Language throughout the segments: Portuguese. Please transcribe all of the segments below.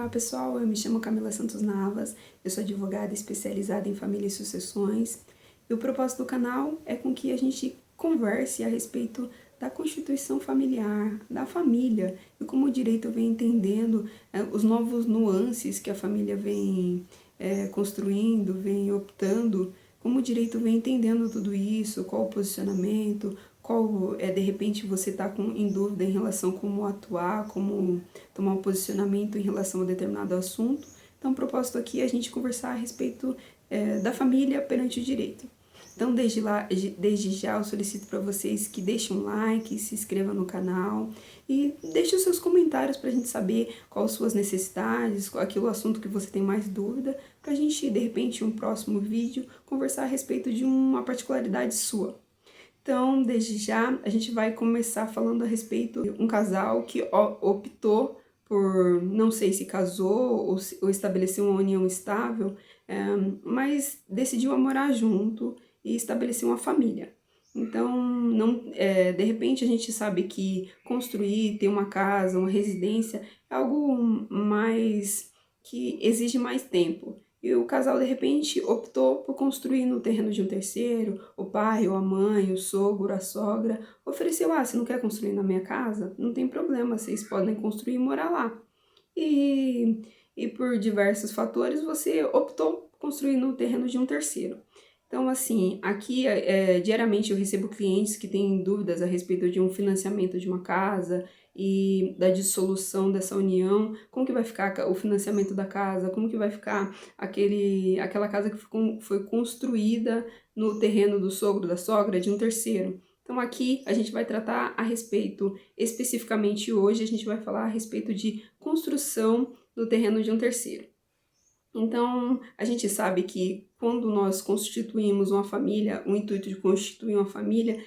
Olá pessoal, eu me chamo Camila Santos Navas, eu sou advogada especializada em família e sucessões e o propósito do canal é com que a gente converse a respeito da constituição familiar, da família e como o direito vem entendendo os novos nuances que a família vem construindo, vem optando, como o direito vem entendendo tudo isso, qual o posicionamento, qual de repente você está em dúvida em relação a como atuar, como tomar um posicionamento em relação a determinado assunto. Então, o propósito aqui é a gente conversar a respeito da família perante o direito. Então, desde já, eu solicito para vocês que deixem um like, se inscrevam no canal e deixem os seus comentários para a gente saber quais as suas necessidades, qual aquele assunto que você tem mais dúvida, para a gente, de repente, em um próximo vídeo, conversar a respeito de uma particularidade sua. Então, desde já, a gente vai começar falando a respeito de um casal que optou por, não sei se casou ou estabeleceu uma união estável, mas decidiu morar junto e estabelecer uma família. Então, de repente a gente sabe que construir, ter uma casa, uma residência, é algo mais que exige mais tempo. E o casal, de repente, optou por construir no terreno de um terceiro, o pai, ou a mãe, o sogro, a sogra, ofereceu, você não quer construir na minha casa? Não tem problema, vocês podem construir e morar lá. E por diversos fatores, você optou por construir no terreno de um terceiro. Então, assim, aqui diariamente eu recebo clientes que têm dúvidas a respeito de um financiamento de uma casa e da dissolução dessa união, como que vai ficar o financiamento da casa, como que vai ficar aquela casa que foi construída no terreno do sogro, da sogra, de um terceiro. Então aqui a gente vai tratar a respeito, especificamente hoje, a gente vai falar a respeito de construção no terreno de um terceiro. Então, a gente sabe que quando nós constituímos uma família, o intuito de constituir uma família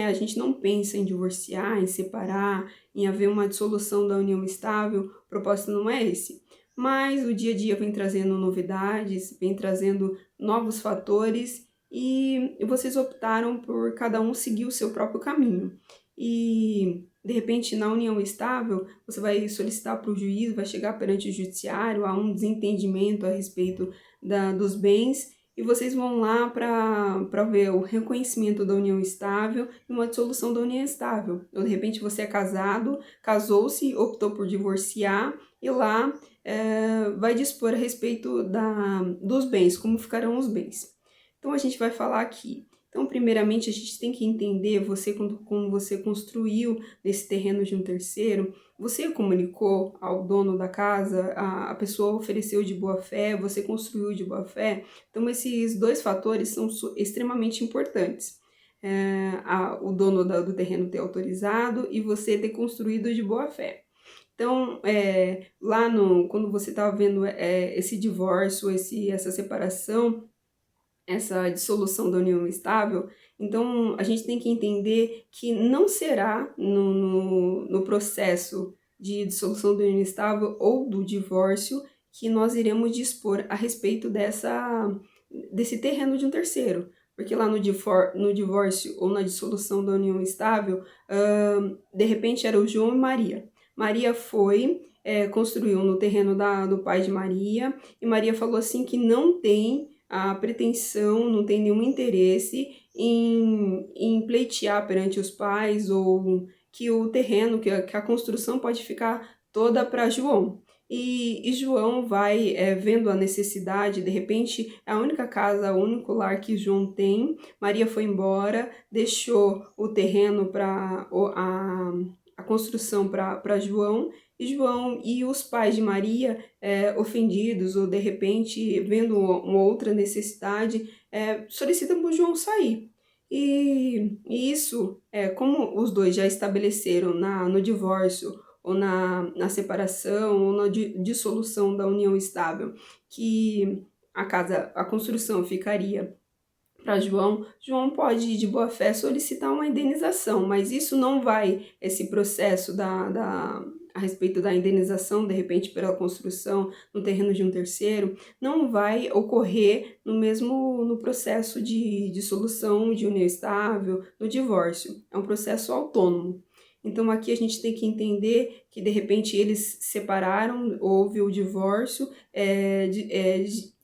a gente não pensa em divorciar, em separar, em haver uma dissolução da união estável, o propósito não é esse. Mas o dia a dia vem trazendo novidades, vem trazendo novos fatores e vocês optaram por cada um seguir o seu próprio caminho. E, de repente, na união estável, você vai solicitar para o juiz, vai chegar perante o judiciário, há um desentendimento a respeito dos bens, e vocês vão lá para ver o reconhecimento da união estável e uma dissolução da união estável. Ou, de repente, você é casado, casou-se, optou por divorciar, e lá vai dispor a respeito dos bens, como ficarão os bens. Então, a gente vai falar aqui. Então, primeiramente, a gente tem que entender, como você construiu nesse terreno de um terceiro, você comunicou ao dono da casa, a pessoa ofereceu de boa fé, você construiu de boa fé. Então, esses dois fatores são extremamente importantes. O dono do terreno ter autorizado e você ter construído de boa fé. Então, quando você estava vendo esse divórcio, essa separação, essa dissolução da união estável, então a gente tem que entender que não será no processo de dissolução da união estável ou do divórcio que nós iremos dispor a respeito desse terreno de um terceiro. Porque lá no divórcio ou na dissolução da união estável, de repente era o João e Maria. Maria construiu no terreno do pai de Maria, e Maria falou assim que não tem a pretensão, não tem nenhum interesse em pleitear perante os pais ou que o terreno, que a construção pode ficar toda para João. E João vai vendo a necessidade, de repente é a única casa, o único lar que João tem. Maria foi embora, deixou o terreno para a construção para João, e João e os pais de Maria, ofendidos ou de repente vendo uma outra necessidade, solicitam para o João sair. E isso, como os dois já estabeleceram no divórcio ou na separação ou na dissolução da união estável, que a construção ficaria para João pode, de boa fé, solicitar uma indenização, mas isso não vai, esse processo a respeito da indenização, de repente pela construção no terreno de um terceiro, não vai ocorrer no processo de dissolução de união estável, no divórcio. É um processo autônomo. Então aqui a gente tem que entender que de repente eles se separaram, houve o divórcio,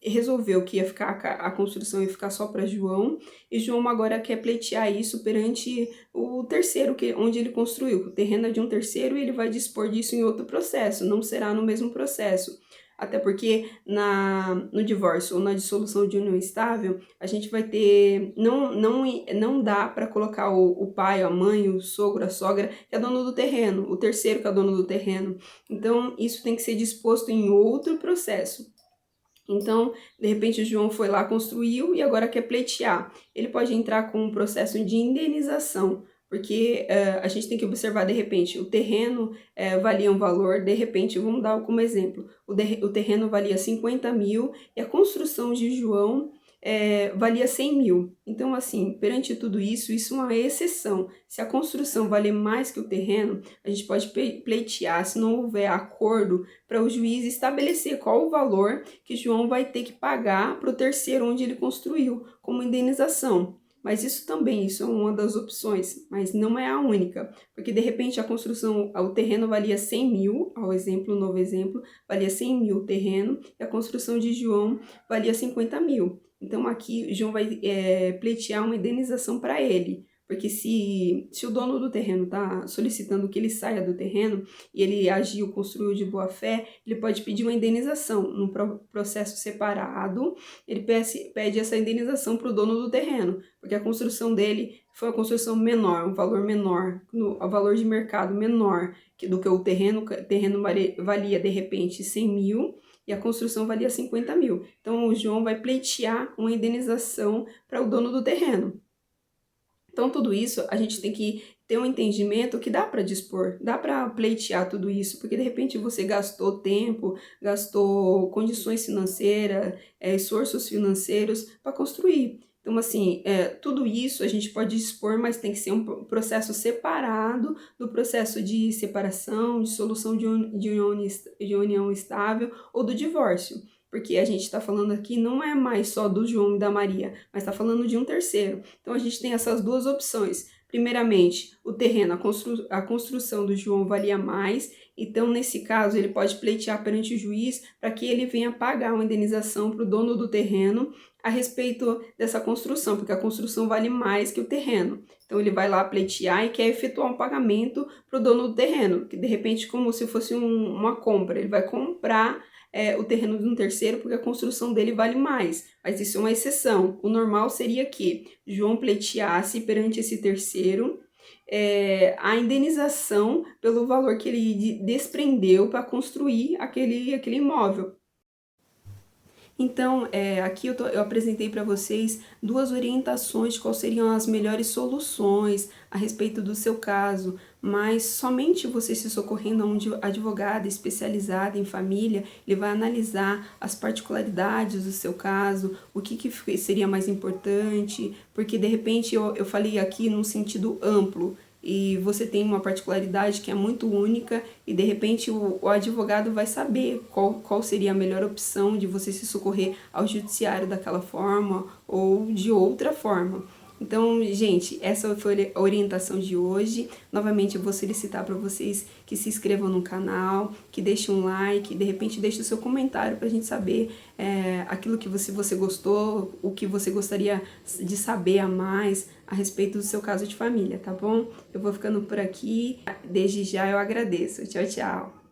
resolveu que ia ficar a construção ia ficar só para João, e João agora quer pleitear isso perante o terceiro, onde ele construiu. O terreno é de um terceiro e ele vai dispor disso em outro processo, não será no mesmo processo. Até porque no divórcio ou na dissolução de união estável, a gente vai ter. Não dá para colocar o pai, a mãe, o sogro, a sogra, que é dono do terreno, o terceiro que é dono do terreno. Então, isso tem que ser disposto em outro processo. Então, de repente, o João foi lá, construiu e agora quer pleitear. Ele pode entrar com um processo de indenização, porque a gente tem que observar, de repente, o terreno valia um valor, de repente, vamos dar como exemplo, o terreno valia 50 mil e a construção de João valia 100 mil. Então, assim, perante tudo isso, isso é uma exceção. Se a construção valer mais que o terreno, a gente pode pleitear, se não houver acordo, para o juiz estabelecer qual o valor que João vai ter que pagar para o terceiro onde ele construiu, como indenização. Mas isso é uma das opções, mas não é a única, porque de repente a construção, o terreno valia 100 mil, novo exemplo, valia 100 mil o terreno, e a construção de João valia 50 mil. Então aqui João vai pleitear uma indenização para ele, porque se o dono do terreno está solicitando que ele saia do terreno e ele agiu, construiu de boa fé, ele pode pedir uma indenização num processo separado. Ele pede essa indenização para o dono do terreno, porque a construção dele foi uma construção menor, um valor menor, o valor de mercado menor do que o terreno. O terreno valia de repente 100 mil e a construção valia 50 mil. Então o João vai pleitear uma indenização para o dono do terreno. Então, tudo isso a gente tem que ter um entendimento que dá para dispor, dá para pleitear tudo isso, porque de repente você gastou tempo, gastou condições financeiras, esforços financeiros para construir. Então, assim, tudo isso a gente pode dispor, mas tem que ser um processo separado do processo de separação, de solução de união estável ou do divórcio. Porque a gente está falando aqui não é mais só do João e da Maria, mas está falando de um terceiro. Então a gente tem essas duas opções. Primeiramente, o terreno, a construção do João valia mais, então nesse caso ele pode pleitear perante o juiz para que ele venha pagar uma indenização para o dono do terreno a respeito dessa construção, porque a construção vale mais que o terreno. Então ele vai lá pleitear e quer efetuar um pagamento para o dono do terreno, que de repente como se fosse uma compra, ele vai comprar o terreno de um terceiro porque a construção dele vale mais, mas isso é uma exceção. O normal seria que João pleiteasse perante esse terceiro a indenização pelo valor que ele desprendeu para construir aquele imóvel. Então, aqui eu apresentei para vocês duas orientações de quais seriam as melhores soluções a respeito do seu caso, mas somente você se socorrendo a um advogado especializado em família, ele vai analisar as particularidades do seu caso, o que seria mais importante, porque de repente eu falei aqui num sentido amplo, e você tem uma particularidade que é muito única e de repente o advogado vai saber qual seria a melhor opção de você se socorrer ao judiciário daquela forma ou de outra forma. Então, gente, essa foi a orientação de hoje. Novamente, eu vou solicitar para vocês que se inscrevam no canal, que deixem um like, de repente deixe o seu comentário para a gente saber aquilo que você gostou, o que você gostaria de saber a mais a respeito do seu caso de família, tá bom? Eu vou ficando por aqui. Desde já eu agradeço. Tchau, tchau.